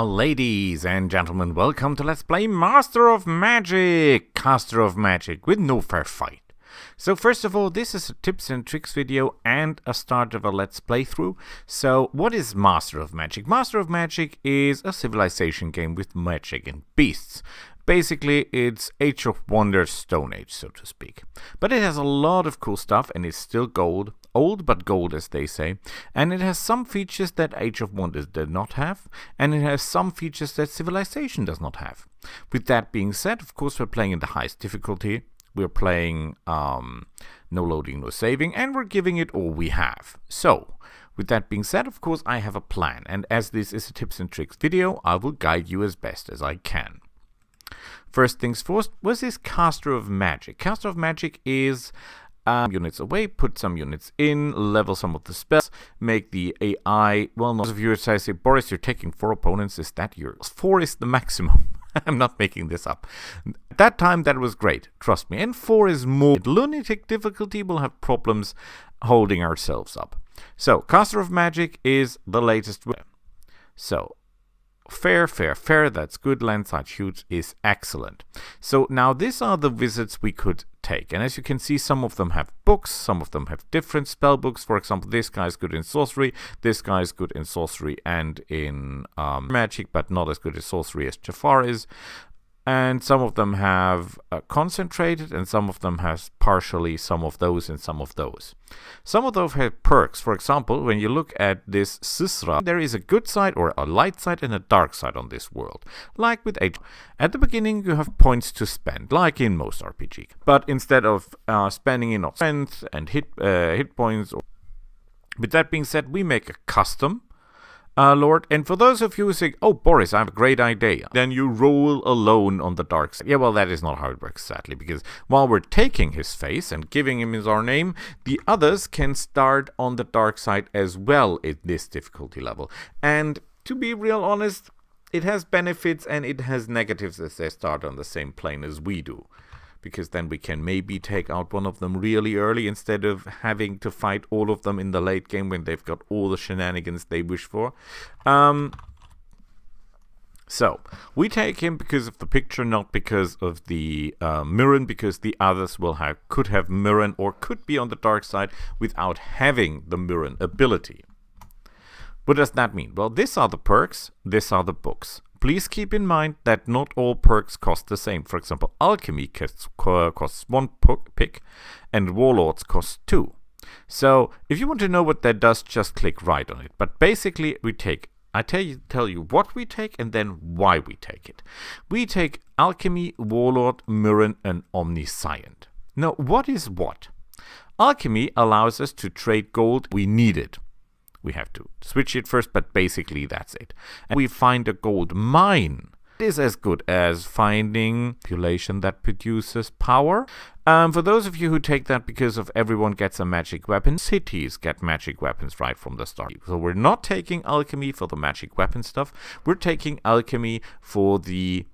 Ladies and gentlemen, welcome to Let's Play Master of Magic! Caster of Magic with no fair fight. So first of all, this is a tips and tricks video and a start of a Let's Playthrough. So what is Master of Magic? Master of Magic is a civilization game with magic and beasts. Basically, it's Age of Wonders Stone Age, so to speak. But it has a lot of cool stuff and it's still gold. Old but gold, as they say. And it has some features that Age of Wonders did not have. And it has some features that Civilization does not have. With that being said, of course, we're playing in the highest difficulty. We're playing no loading, no saving. And we're giving it all we have. So, with that being said, of course, I have a plan. And as this is a tips and tricks video, I will guide you as best as I can. First things first, was this Caster of Magic? Caster of Magic is units away, put some units in, level some of the spells, make the AI, well, most of you say, Boris, you're taking 4 opponents, is that yours? 4 is the maximum. I'm not making this up. At that time, that was great, trust me. And 4 is more. Lunatic difficulty will have problems holding ourselves up. So, Caster of Magic is the latest. So, fair, that's good. Landside Huge is excellent. So now these are the wizards we could take. And as you can see, some of them have books, some of them have different spell books. For example, this guy is good in sorcery, this guy is good in sorcery and in magic, but not as good at sorcery as Jafar is. And some of them have concentrated, and some of them have partially some of those and some of those. Some of those have perks. For example, when you look at this Sisra, there is a good side or a light side and a dark side on this world. Like with Age. At the beginning, you have points to spend, like in most RPG. But instead of spending in strength and hit points, with that being said, we make a custom Lord, and for those of you who say, oh, Boris, I have a great idea, then you roll alone on the dark side. Yeah, well, that is not how it works, sadly, because while we're taking his face and giving him our name, the others can start on the dark side as well at this difficulty level. And to be real honest, it has benefits and it has negatives as they start on the same plane as we do. Because then we can maybe take out one of them really early instead of having to fight all of them in the late game when they've got all the shenanigans they wish for. So, we take him because of the picture, not because of the Mirren, because the others could have Mirren or could be on the dark side without having the Mirren ability. What does that mean? Well, these are the perks, these are the books. Please keep in mind that not all perks cost the same. For example, Alchemy costs 1 pick and Warlords cost 2. So, if you want to know what that does, just click right on it. But basically, I tell you what we take and then why we take it. We take Alchemy, Warlord, Mirren, and Omniscient. Now, what is what? Alchemy allows us to trade gold we needed. We have to switch it first, but basically that's it. And we find a gold mine. It is as good as finding population that produces power. For those of you who take that because of everyone gets a magic weapon, cities get magic weapons right from the start. So we're not taking alchemy for the magic weapon stuff. We're taking alchemy for the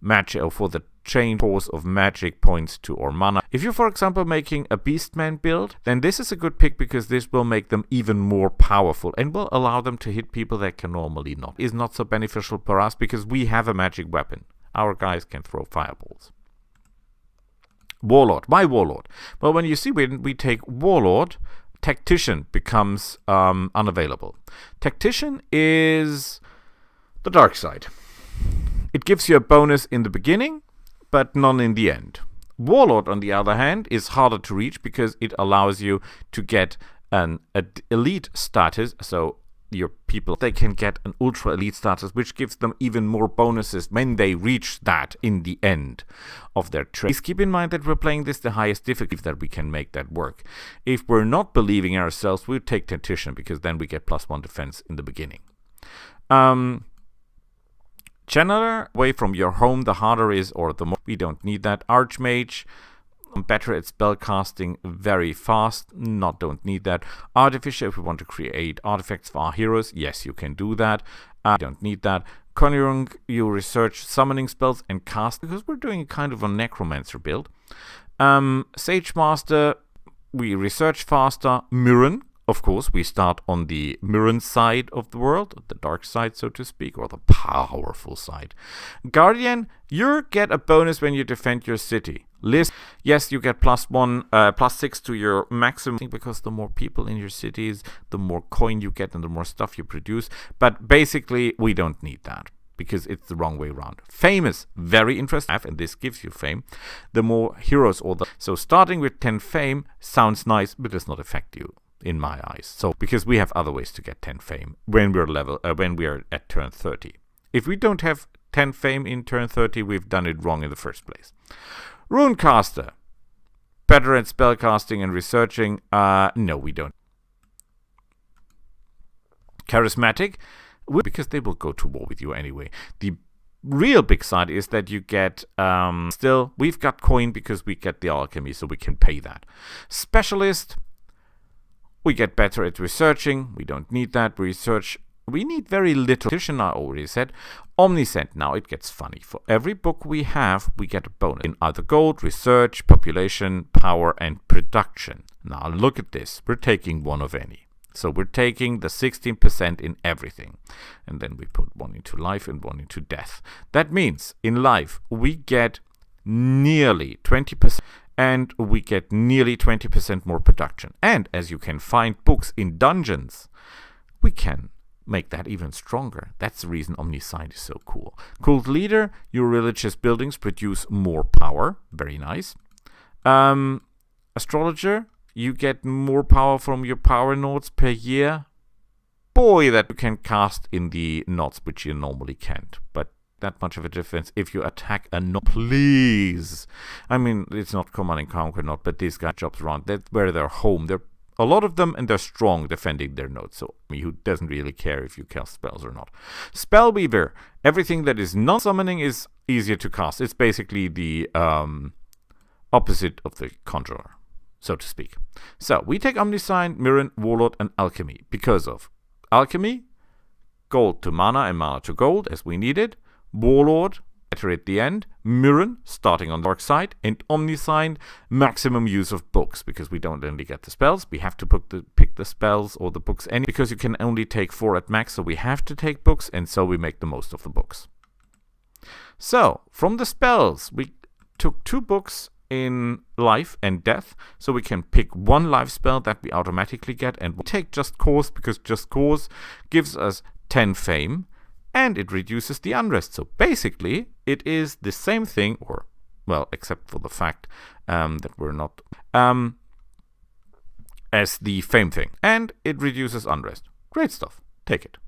magic, or for the change force of magic points to or mana. If you're, for example, making a Beastman build, then this is a good pick because this will make them even more powerful and will allow them to hit people that can normally not. Is not so beneficial for us because we have a magic weapon. Our guys can throw fireballs. Warlord. Why Warlord? Well, when you see when we take Warlord, Tactician becomes unavailable. Tactician is the dark side. It gives you a bonus in the beginning, but none in the end. Warlord, on the other hand, is harder to reach because it allows you to get an elite status. So your people, they can get an ultra elite status, which gives them even more bonuses when they reach that in the end of their trade. Please keep in mind that we're playing this the highest difficulty that we can make that work. If we're not believing ourselves, we'll take Tactician because then we get +1 defense in the beginning. Channeler, away from your home, the harder is, or the more. We don't need that. Archmage, better at spell casting, very fast. Don't need that. Artificer, if we want to create artifacts for our heroes, yes, you can do that. Don't need that. Conjuring, you research summoning spells and cast, because we're doing kind of a necromancer build. Sage Master, we research faster. Mirren, of course, we start on the Mirren side of the world, the dark side, so to speak, or the powerful side. Guardian, you get a bonus when you defend your city. List, yes, you get +6 to your maximum, because the more people in your cities, the more coin you get and the more stuff you produce. But basically, we don't need that, because it's the wrong way around. Fame is very interesting, and this gives you fame. The more heroes so starting with 10 fame sounds nice, but does not affect you in my eyes. So because we have other ways to get 10 fame when we're at turn 30. If we don't have 10 fame in turn 30, we've done it wrong in the first place. Runecaster, better at spellcasting and researching. No, we don't. Charismatic, because they will go to war with you anyway. The real big side is that you get, still, we've got coin because we get the alchemy, so we can pay that. Specialist, we get better at researching. We don't need that. Research, we need very little. I already said. Omniscient, now it gets funny. For every book we have, we get a bonus in either gold, research, population, power, and production. Now look at this. We're taking one of any. So we're taking the 16% in everything. And then we put one into life and one into death. That means in life, we get nearly 20%. And we get nearly 20% more production. And as you can find books in dungeons, we can make that even stronger. That's the reason Omniscient is so cool. Cult Leader, your religious buildings produce more power. Very nice. Astrologer, you get more power from your power nodes per year. Boy, that you can cast in the nodes, which you normally can't. But that much of a difference if you attack a node. Please. I mean, it's not Command and Conquer node, but these guys jobs around. That's where they're home. They're a lot of them, and they're strong defending their nodes. So, who doesn't really care if you cast spells or not? Spellweaver. Everything that is non-summoning is easier to cast. It's basically the opposite of the Conjurer, so to speak. So, we take Omniscient, Mirren, Warlord, and Alchemy. Because of Alchemy, gold to mana and mana to gold, as we needed. Warlord, better at the end. Mirren, starting on the dark side. And Omniscient, maximum use of books, because we don't only get the spells. We have to pick the spells or the books because you can only take 4 at max, so we have to take books, and so we make the most of the books. So, from the spells, we took 2 books in life and death, so we can pick 1 life spell that we automatically get, and we take Just Cause, because Just Cause gives us 10 fame, and it reduces the unrest. So basically, it is the same thing, or, well, except for the fact that we're not, as the fame thing. And it reduces unrest. Great stuff. Take it.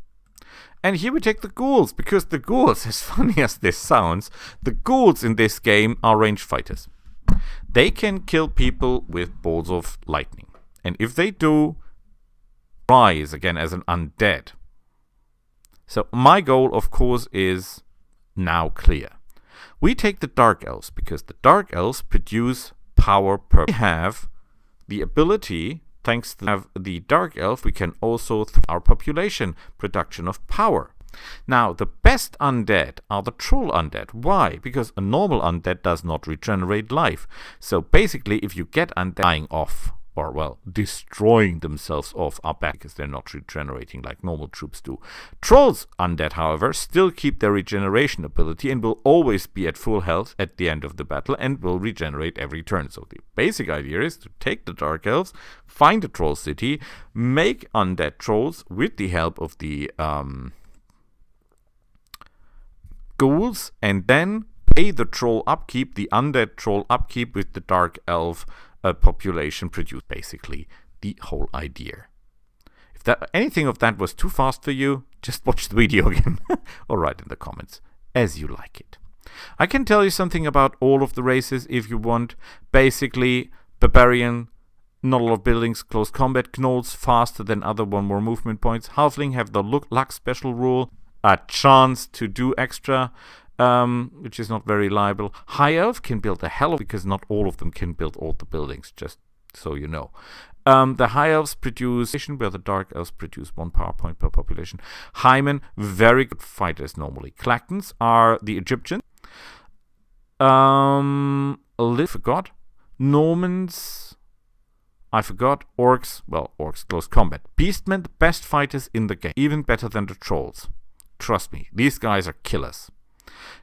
And here we take the ghouls, because the ghouls, as funny as this sounds, the ghouls in this game are ranged fighters. They can kill people with balls of lightning. And if they do, rise again as an undead. So my goal, of course, is now clear. We take the Dark Elves, because the Dark Elves produce power per. We have the ability, thanks to the Dark Elf, we can also, through our population, production of power. Now, the best undead are the troll undead. Why? Because a normal undead does not regenerate life. So basically, if you get undead dying off, or, well, destroying themselves off, are bad because they're not regenerating like normal troops do. Trolls undead, however, still keep their regeneration ability and will always be at full health at the end of the battle and will regenerate every turn. So the basic idea is to take the Dark Elves, find a troll city, make undead trolls with the help of the ghouls, and then pay the troll upkeep, the undead troll upkeep with the Dark Elf population produce. Basically the whole idea. If anything of that was too fast for you, just watch the video again or write in the comments as you like it. I can tell you something about all of the races if you want. Basically, Barbarian, not a lot of buildings, close combat, Gnolls faster than other, 1 more movement points. Halfling have the luck special rule, a chance to do extra, which is not very reliable. High Elf can build a hell of, because not all of them can build all the buildings, just so you know. The High Elves produce, where the Dark Elves produce 1 power point per population. Hymen, very good fighters normally. Clactons are the Egyptians. Forgot. Normans I forgot. Orcs. Well, orcs, close combat. Beastmen, the best fighters in the game. Even better than the trolls. Trust me, these guys are killers.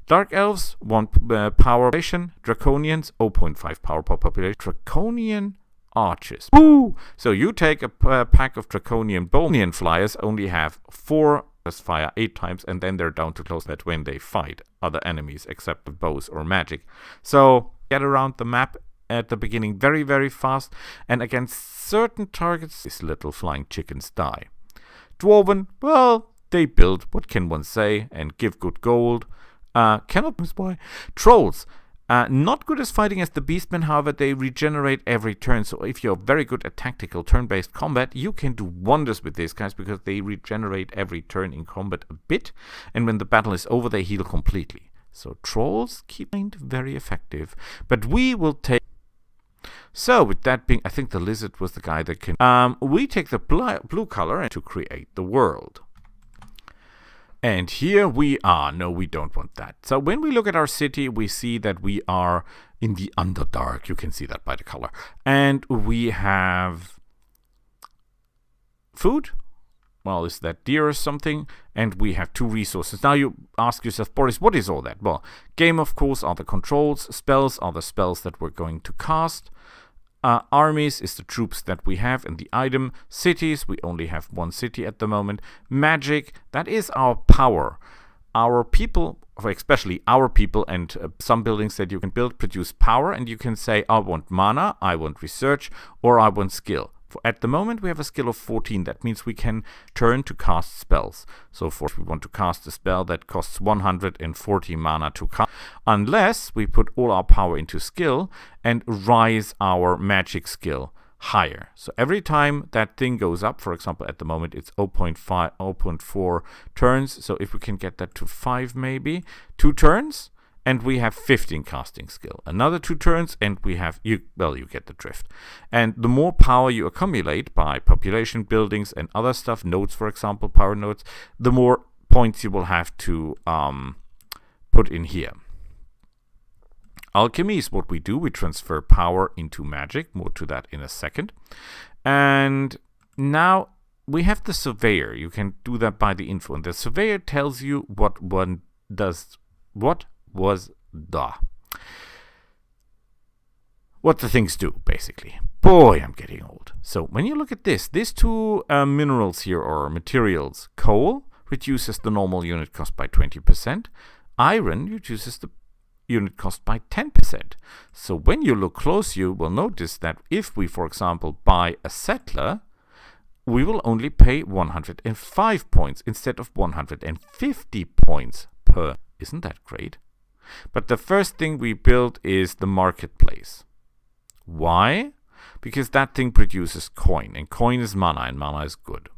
Dark Elves, 1 power population. Draconians, 0.5 power per population. Draconian archers. Woo! So you take a pack of Draconian bowmen flyers, only have 4 fire 8 times, and then they're down to close that when they fight other enemies except with bows or magic. So get around the map at the beginning very, very fast, and against certain targets, these little flying chickens die. Dwarven, well, they build, what can one say, and give good gold. Cannot miss by. Trolls. Not good as fighting as the Beastmen, however, they regenerate every turn. So if you're very good at tactical turn-based combat, you can do wonders with these guys because they regenerate every turn in combat a bit. And when the battle is over, they heal completely. So trolls keep very effective. But we will take... So with that being... I think the lizard was the guy that can... we take the blue color to create the world. And here we are. No, we don't want that. So when we look at our city, we see that we are in the Underdark. You can see that by the color. And we have food. Well, is that deer or something? And we have 2 resources. Now you ask yourself, Boris, what is all that? Well, game, of course, are the controls. Spells are the spells that we're going to cast. Armies is the troops that we have in the item. Cities, we only have 1 city at the moment. Magic, that is our power. Our people, especially our people and some buildings that you can build, produce power, and you can say, I want mana, I want research, or I want skill. At the moment, we have a skill of 14. That means we can turn to cast spells. So if we want to cast a spell that costs 140 mana to cast, unless we put all our power into skill and rise our magic skill higher. So every time that thing goes up, for example, at the moment it's 0.4 turns. So if we can get that to 5 maybe, 2 turns, and we have 15 casting skill. Another 2 turns, and we have, you get the drift. And the more power you accumulate by population, buildings, and other stuff, nodes, for example, power nodes, the more points you will have to put in here. Alchemy is what we do. We transfer power into magic. More to that in a second. And now we have the surveyor. You can do that by the info. And the surveyor tells you what one does, what the things do, basically. Boy, I'm getting old. So when you look at this, these 2 minerals here, or materials, coal reduces the normal unit cost by 20%. Iron reduces the unit cost by 10%. So when you look close, you will notice that if we, for example, buy a settler, we will only pay 105 points instead of 150 points per. Isn't that great? But the first thing we build is the marketplace. Why? Because that thing produces coin, and coin is mana, and mana is good.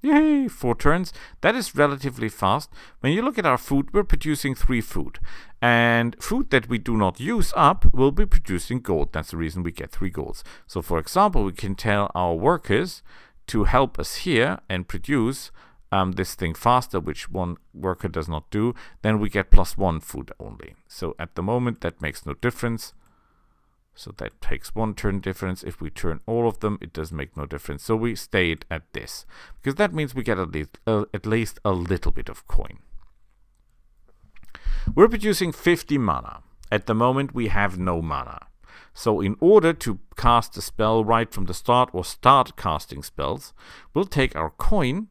Yay! 4 turns. That is relatively fast. When you look at our food, we're producing 3 food. And food that we do not use up will be producing gold. That's the reason we get 3 golds. So for example, we can tell our workers to help us here and produce this thing faster, which one worker does not do, then we get +1 food only. So at the moment, that makes no difference. So that takes 1 turn difference. If we turn all of them, it does make no difference. So we stayed at this, because that means we get at least a little bit of coin. We're producing 50 mana. At the moment, we have no mana. So in order to cast a spell right from the start, or start casting spells, we'll take our coin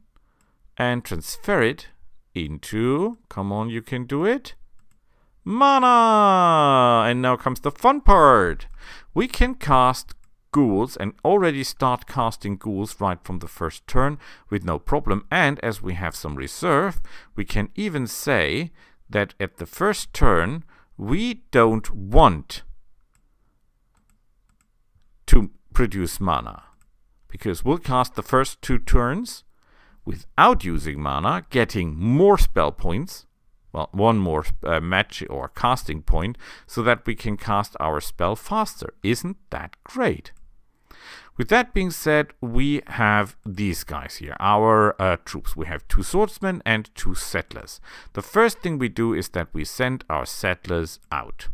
and transfer it into, come on, you can do it, mana! And now comes the fun part. We can cast ghouls and already start casting ghouls right from the first turn with no problem. And as we have some reserve, we can even say that at the first turn, we don't want to produce mana, because we'll cast the first 2 turns without using mana, getting more spell points, well, 1 more match or casting point, so that we can cast our spell faster. Isn't that great? With that being said, we have these guys here, our troops. We have 2 swordsmen and 2 settlers. The first thing we do is that we send our settlers out.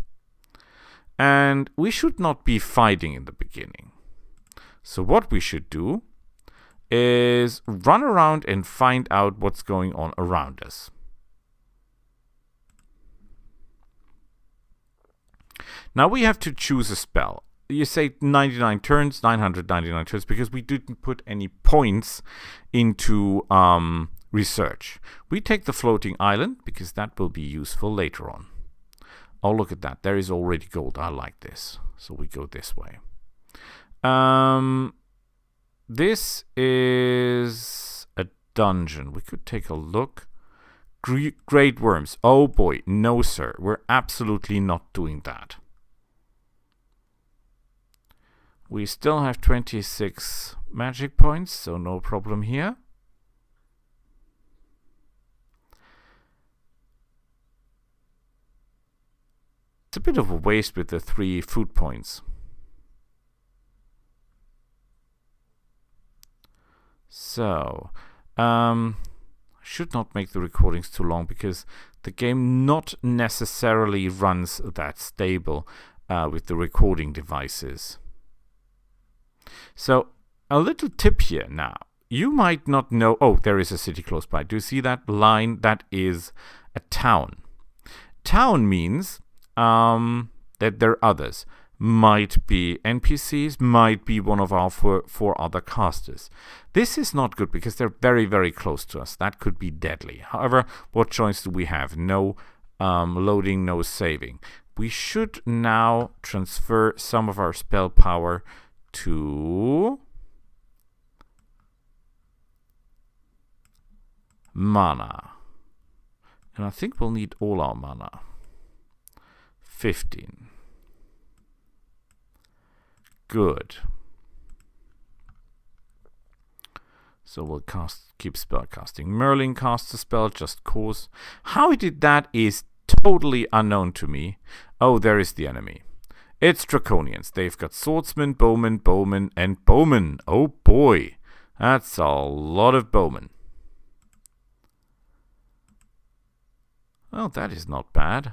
And we should not be fighting in the beginning. So what we should do is run around and find out what's going on around us. Now we have to choose a spell. You say 99 turns, 999 turns, because we didn't put any points into research. We take the floating island, because that will be useful later on. Oh, look at that. There is already gold. I like this. So we go this way. This is a dungeon. We could take a look. Great worms. Oh boy. No, sir. We're absolutely not doing that. We still have 26 magic points, so no problem here. It's a bit of a waste with the 3 food points. So, should not make the recordings too long because the game not necessarily runs that stable with the recording devices. So, a little tip here now. You might not know... Oh, there is a city close by. Do you see that line? That is a town. Town means that there are others. Might be NPCs, might be one of our four other casters. This is not good because they're very, very close to us. That could be deadly. However, what choice do we have? No loading, no saving. We should now transfer some of our spell power to mana. And I think we'll need all our mana. 15. Good. So we'll keep spell casting. Merlin casts a spell just cause. How he did that is totally unknown to me. Oh, there is the enemy. It's Draconians. They've got swordsmen, bowmen, and bowmen. Oh boy. That's a lot of bowmen. Oh, that is not bad.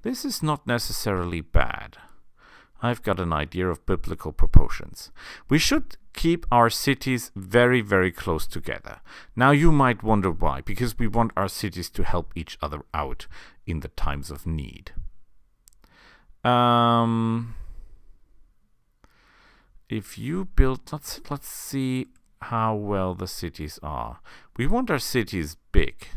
This is not necessarily bad. I've got an idea of biblical proportions. We should keep our cities very, very close together. Now you might wonder why. Because we want our cities to help each other out in the times of need. If you build... Let's see how well the cities are. We want our cities big.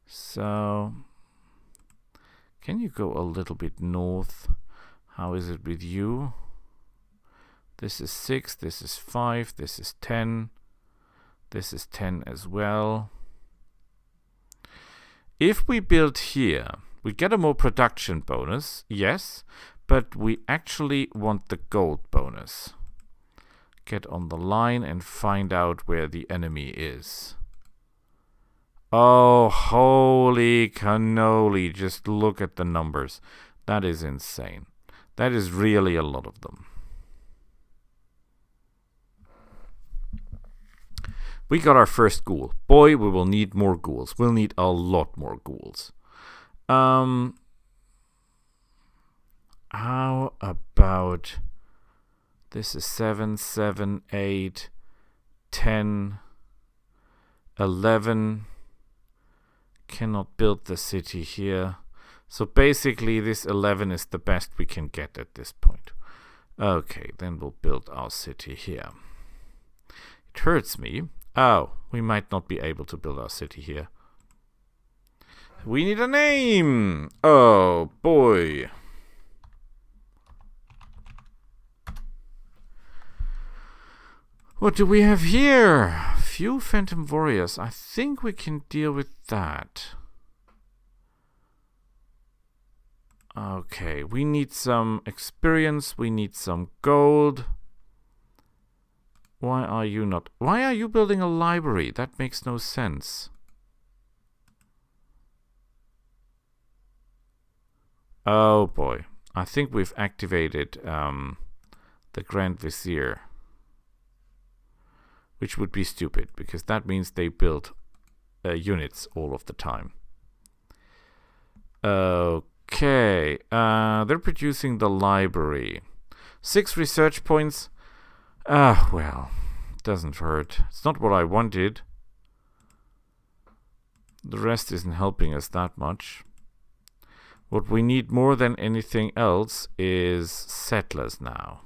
So... Can you go a little bit north? How is it with you? This is 6, this is 5, this is 10. This is 10 as well. If we build here, we get a more production bonus, yes, but we actually want the gold bonus. Get on the line and find out where the enemy is. Oh, holy cannoli. Just look at the numbers. That is insane. That is really a lot of them. We got our first ghoul. Boy, we will need more ghouls. We'll need a lot more ghouls. How about... This is 7, 7, 8, 10, 11... Cannot build the city here. So basically this 11 is the best we can get at this point. Okay, then we'll build our city here. It hurts me. Oh, we might not be able to build our city here. We need a name! Oh, boy. What do we have here? Few Phantom Warriors. I think we can deal with that. Okay, we need some experience. We need some gold. Why are you not... Why are you building a library? That makes no sense. Oh boy. I think we've activated the Grand Vizier. Which would be stupid, because that means they build units all of the time. Okay. Okay, they're producing the library. 6 research points. Well, doesn't hurt. It's not what I wanted. The rest isn't helping us that much. What we need more than anything else is settlers now.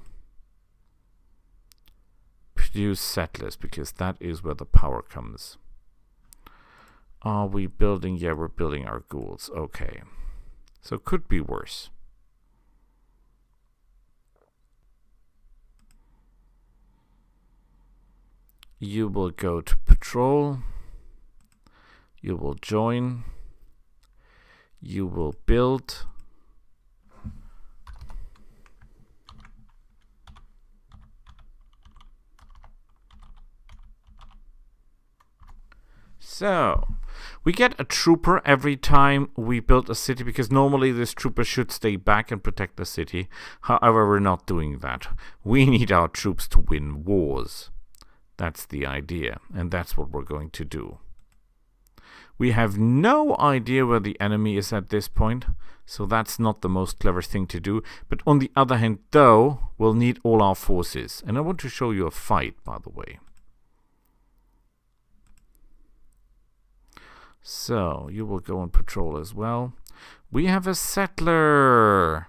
Produce settlers, because that is where the power comes. Are we building? Yeah, we're building our ghouls. Okay. So could be worse. You will go to patrol. You will join. You will build. So, we get a trooper every time we build a city, because normally this trooper should stay back and protect the city. However, we're not doing that. We need our troops to win wars. That's the idea, and that's what we're going to do. We have no idea where the enemy is at this point, so that's not the most clever thing to do. But on the other hand, though, we'll need all our forces. And I want to show you a fight, by the way. So, you will go on patrol as well. We have a settler.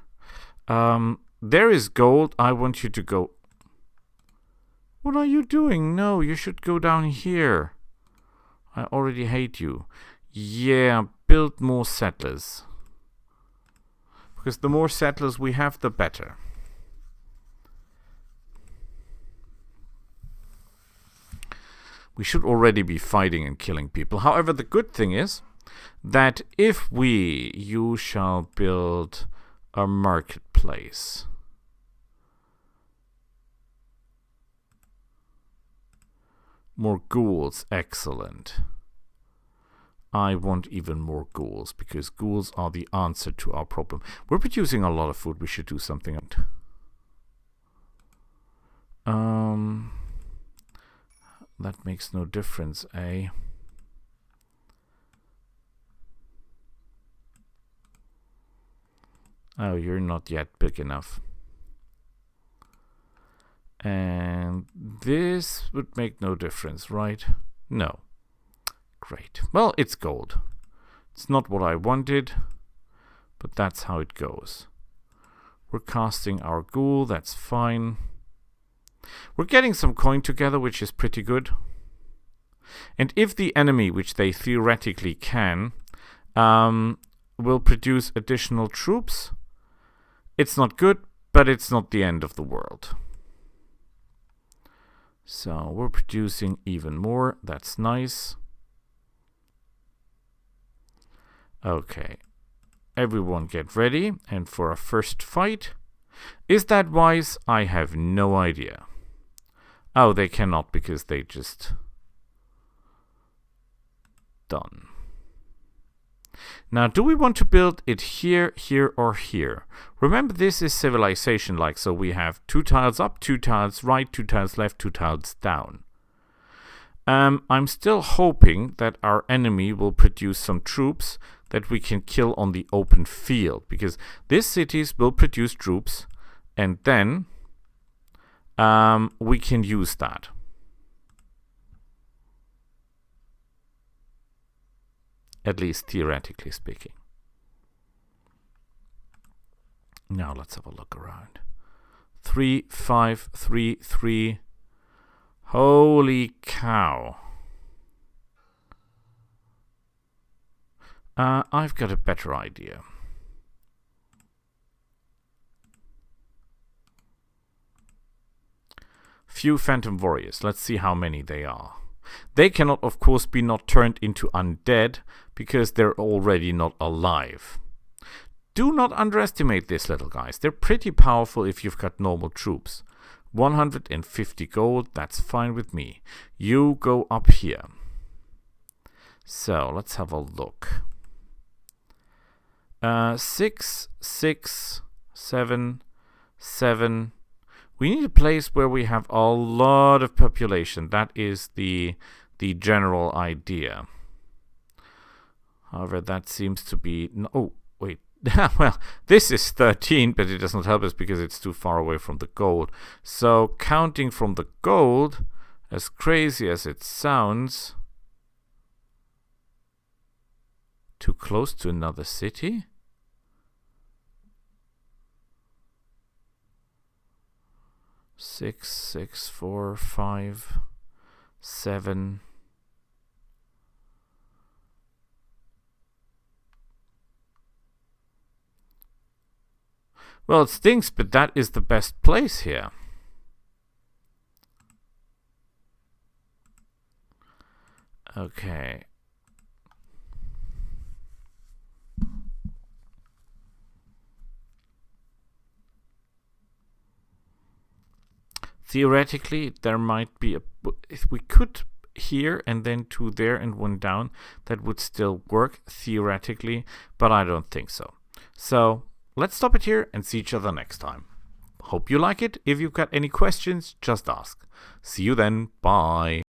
There is gold. I want you to go. What are you doing? No, you should go down here. I already hate you. Yeah, build more settlers. Because the more settlers we have, the better. We should already be fighting and killing people. However, the good thing is that if you shall build a marketplace. More ghouls, excellent. I want even more ghouls, because ghouls are the answer to our problem. We're producing a lot of food, we should do something. That makes no difference, eh? Oh, you're not yet big enough. And this would make no difference, right? No. Great. Well, it's gold. It's not what I wanted, but that's how it goes. We're casting our ghoul, that's fine. We're getting some coin together, which is pretty good. And if the enemy, which they theoretically can, will produce additional troops, it's not good, but it's not the end of the world. So we're producing even more. That's nice. Okay. Everyone get ready. And for a first fight. Is that wise? I have no idea. Oh, they cannot, because they just... Done. Now, do we want to build it here, here, or here? Remember, this is civilization-like, so we have 2 tiles up, 2 tiles right, 2 tiles left, 2 tiles down. I'm still hoping that our enemy will produce some troops that we can kill on the open field, because these cities will produce troops, and then we can use that. At least theoretically speaking. Now let's have a look around. 3, 5, 3, 3. Holy cow. I've got a better idea. Few Phantom Warriors. Let's see how many they are. They cannot, of course, be not turned into undead, because they're already not alive. Do not underestimate these little guys. They're pretty powerful if you've got normal troops. 150 gold, that's fine with me. You go up here. So, let's have a look. 6, 6, 7, 7. We need a place where we have a lot of population. That is the general idea. However, that seems to be... Oh, wait. Well, this is 13, but it does not help us because it's too far away from the gold. So counting from the gold, as crazy as it sounds, too close to another city? Six, 6, 4, 5, 7. Well, it stinks, but that is the best place here. Okay. Theoretically, there might be if we could here and then 2 there and 1 down, that would still work theoretically, but I don't think so. So let's stop it here and see each other next time. Hope you like it. If you've got any questions, just ask. See you then. Bye.